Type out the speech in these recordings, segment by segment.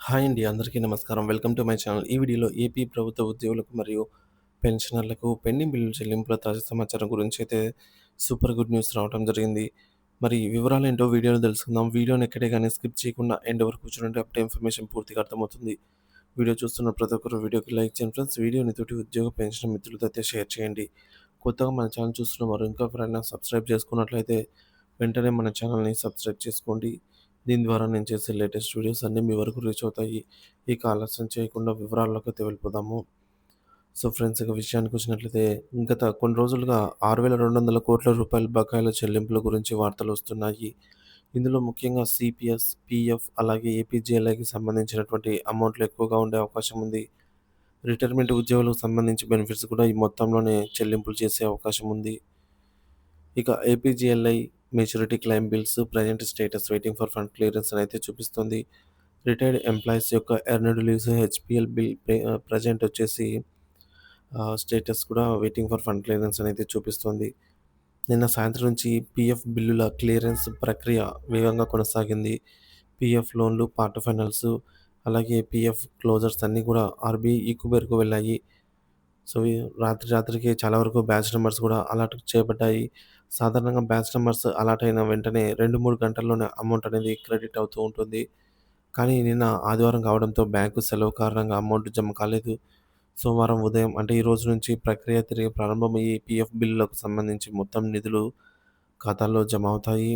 Hi అండి. అందరికీ నమస్కారం. Welcome to my channel. ఈ వీడియోలో ఏపీ ప్రభుత్వ ఉద్యోగులకు మరియు పెన్షనర్లకు పెండింగ్ బిల్లుల చెల్లింపుల తాజా సమాచారం గురించి అయితే సూపర్ గుడ్ న్యూస్ రావడం జరిగింది. మరి వివరాలేంటో వీడియోలో తెలుసుకుందాం. వీడియోని ఎక్కడే గాని స్కిప్ చేయకుండా ఎండ్ వరకు చూడండి. అప్పుడే ఇన్ఫర్మేషన్ పూర్తిగా అర్థమవుతుంది. వీడియో చూస్తున్న ప్రతి ఒక్కరు వీడియోకి లైక్ చేయండి ఫ్రెండ్స్. వీడియోని తోటి ఉద్యోగ పెన్షన్ మిత్రులతో అయితే షేర్ చేయండి. కొత్తగా మన ఛానల్ చూస్తున్న వారు ఇంకా ఎవరైనా సబ్స్క్రైబ్ చేసుకున్నట్లయితే వెంటనే మన ఛానల్‌ని సబ్స్క్రైబ్ చేసుకోండి. దీని ద్వారా నేను చేసే లేటెస్ట్ వీడియోస్ అన్నీ మీ వరకు రీచ్ అవుతాయి. ఇక ఆలస్యం చేయకుండా వివరాల్లోకైతే వెళ్ళిపోదాము. సో ఫ్రెండ్స్, ఇక విషయానికొచ్చినట్లయితే గత కొన్ని రోజులుగా 6,200 కోట్ల రూపాయల బకాయిల చెల్లింపుల గురించి వార్తలొస్తున్నాయి. ఇందులో ముఖ్యంగా సీపీఎస్, పీఎఫ్ అలాగే ఏపీజీఎల్ఐకి సంబంధించినటువంటి అమౌంట్లు ఎక్కువగా ఉండే అవకాశం ఉంది. రిటైర్మెంట్ ఉద్యోగులకు సంబంధించి బెనిఫిట్స్ కూడా ఈ మొత్తంలోనే చెల్లింపులు చేసే అవకాశం ఉంది. ఇక APGLI maturity claim bills present status waiting for fund clearance అని అయితే చూపిస్తుంది. రిటైర్డ్ ఎంప్లాయీస్ యొక్క ఎర్న్డ్ లీవ్స్ హెచ్‌పీఎల్ బిల్ ప్రెజెంట్ వచ్చేసి స్టేటస్ కూడా వెయిటింగ్ ఫర్ ఫండ్ క్లియరెన్స్ అని అయితే చూపిస్తుంది. నిన్న సాయంత్రం నుంచి పీఎఫ్ బిల్లుల క్లియరెన్స్ ప్రక్రియ వేగంగా కొనసాగింది. పీఎఫ్ లోన్లు, పార్ట్ ఫైనల్స్ అలాగే పీఎఫ్ క్లోజర్స్ అన్నీ కూడా ఆర్‌బీఐ ఈక్యుబేర్‌కు వెళ్ళాయి. సో, రాత్రికి చాలా వరకు బ్యాచ్ నంబర్స్ కూడా అలాట్ చేయబడ్డాయి. సాధారణంగా బ్యాచ్ నంబర్స్ అలాట్ అయిన వెంటనే 2, 3 గంటల్లోనే అమౌంట్ అనేది క్రెడిట్ అవుతూ ఉంటుంది. కానీ నిన్న ఆదివారం కావడంతో బ్యాంకు సెలవు కారణంగా అమౌంట్ జమ కాలేదు. సోమవారం ఉదయం అంటే ఈ రోజు నుంచి ప్రక్రియ తిరిగి ప్రారంభమయ్యి పీఎఫ్ బిల్లులకు సంబంధించి మొత్తం నిధులు ఖాతాల్లో జమ అవుతాయి.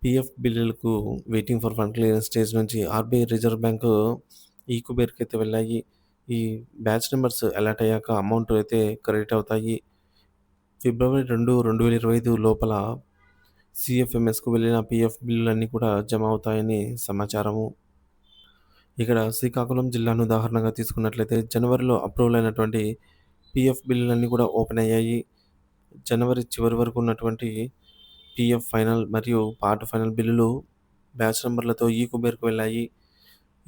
పీఎఫ్ బిల్లులకు waiting for fund clearance stage నుంచి ఆర్‌బీఐ రిజర్వ్ బ్యాంకు ఈక్యుబేర్‌కైతే వెళ్ళాయి. ఈ బ్యాచ్ నంబర్స్ అలాట్ అయ్యాక అమౌంట్ అయితే క్రెడిట్ అవుతాయి. ఫిబ్రవరి 2, 2025 లోపల సీఎఫ్ఎంఎస్‌కు వెళ్ళిన పీఎఫ్ బిల్లులన్నీ కూడా జమ అవుతాయని సమాచారము. ఇక్కడ శ్రీకాకుళం జిల్లాను ఉదాహరణగా తీసుకున్నట్లయితే జనవరిలో అప్రూవల్ అయినటువంటి పీఎఫ్ బిల్లులన్నీ కూడా ఓపెన్ అయ్యాయి. జనవరి చివరి వరకు ఉన్నటువంటి పీఎఫ్ ఫైనల్ మరియు పార్ట్ ఫైనల్ బిల్లులు బ్యాచ్ నంబర్‌లతో ఈకుబేర్‌కు వెళ్ళాయి.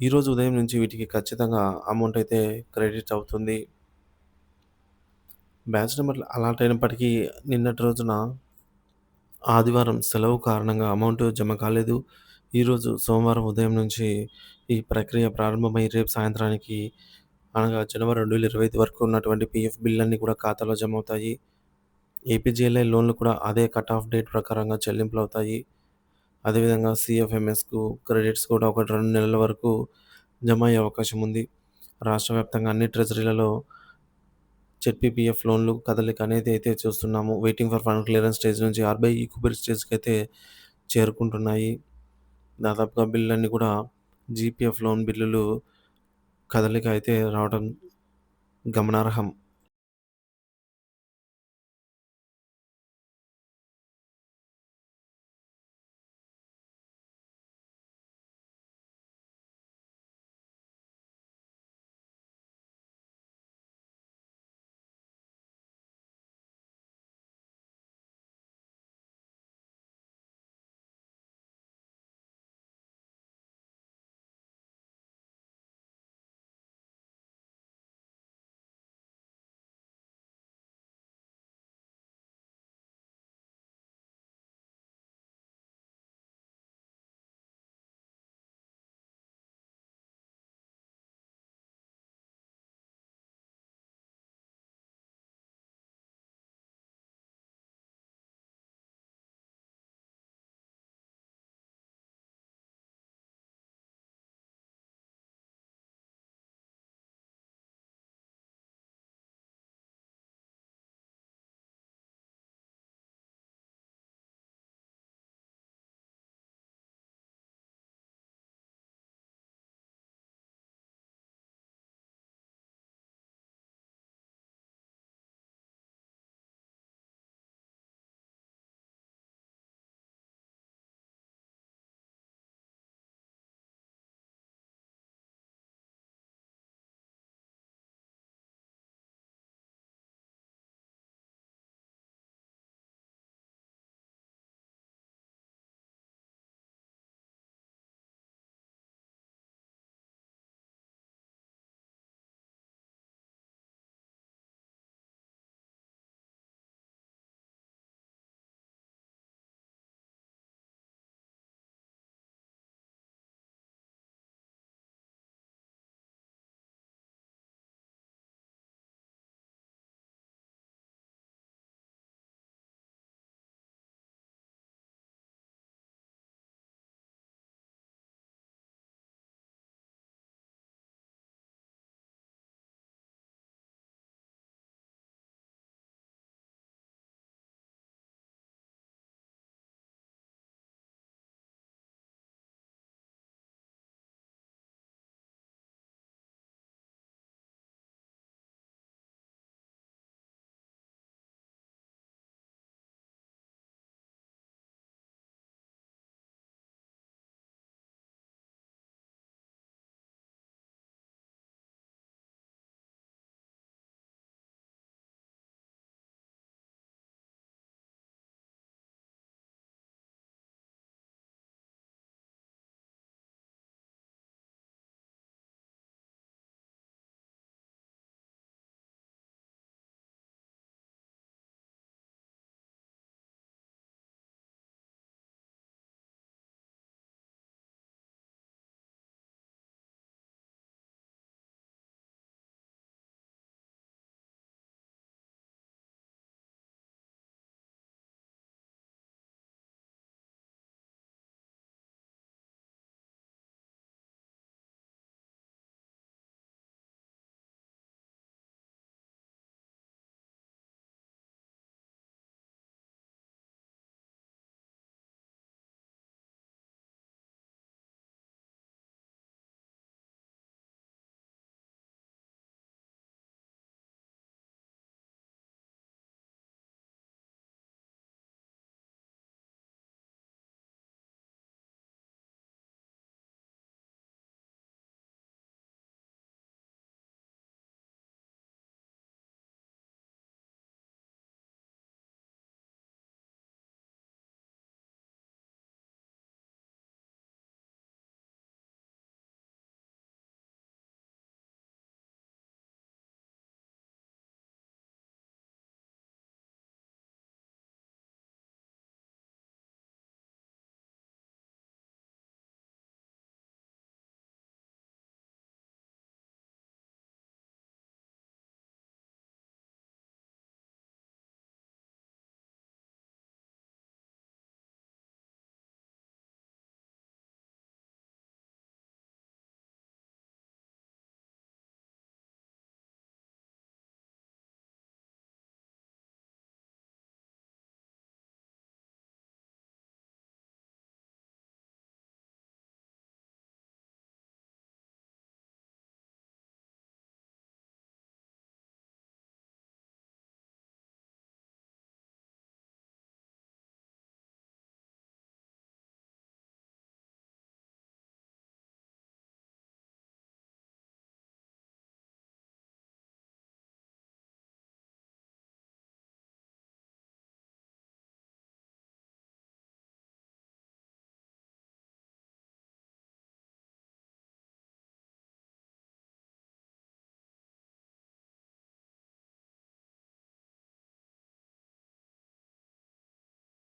ఈరోజు ఉదయం నుంచి వీటికి ఖచ్చితంగా అమౌంట్ అయితే క్రెడిట్ అవుతుంది. బ్యాచ్ నంబర్‌లు అలాట్ అయినప్పటికీ నిన్నటి రోజున ఆదివారం సెలవు కారణంగా అమౌంట్ జమ కాలేదు. ఈరోజు సోమవారం ఉదయం నుంచి ఈ ప్రక్రియ ప్రారంభమై రేపు సాయంత్రానికి అనగా జనవరి 2025 వరకు ఉన్నటువంటి పీఎఫ్ బిల్లులన్నీ కూడా ఖాతాలో జమవుతాయి. ఏపీజీఎల్ఐ లోన్లు కూడా అదే కట్ ఆఫ్ డేట్ ప్రకారంగా చెల్లింపులవుతాయి. అదేవిధంగా సీఎఫ్ఎంఎస్‌కు క్రెడిట్స్ కూడా 1, 2 నెలల వరకు జమ అయ్యే అవకాశం ఉంది. రాష్ట్ర వ్యాప్తంగా అన్ని ట్రెజరీలలో జెడ్పీపీఎఫ్ లోన్లు కదలిక అనేది అయితే చూస్తున్నాము. Waiting for fund clearance stage నుంచి ఆర్‌బీఐ ఈక్విటీ స్టేజ్‌కైతే చేరుకుంటున్నాయి. దాదాపుగా బిల్లులన్నీ కూడా జీపీఎఫ్ లోన్ బిల్లులు కదలిక అయితే రావడం గమనార్హం.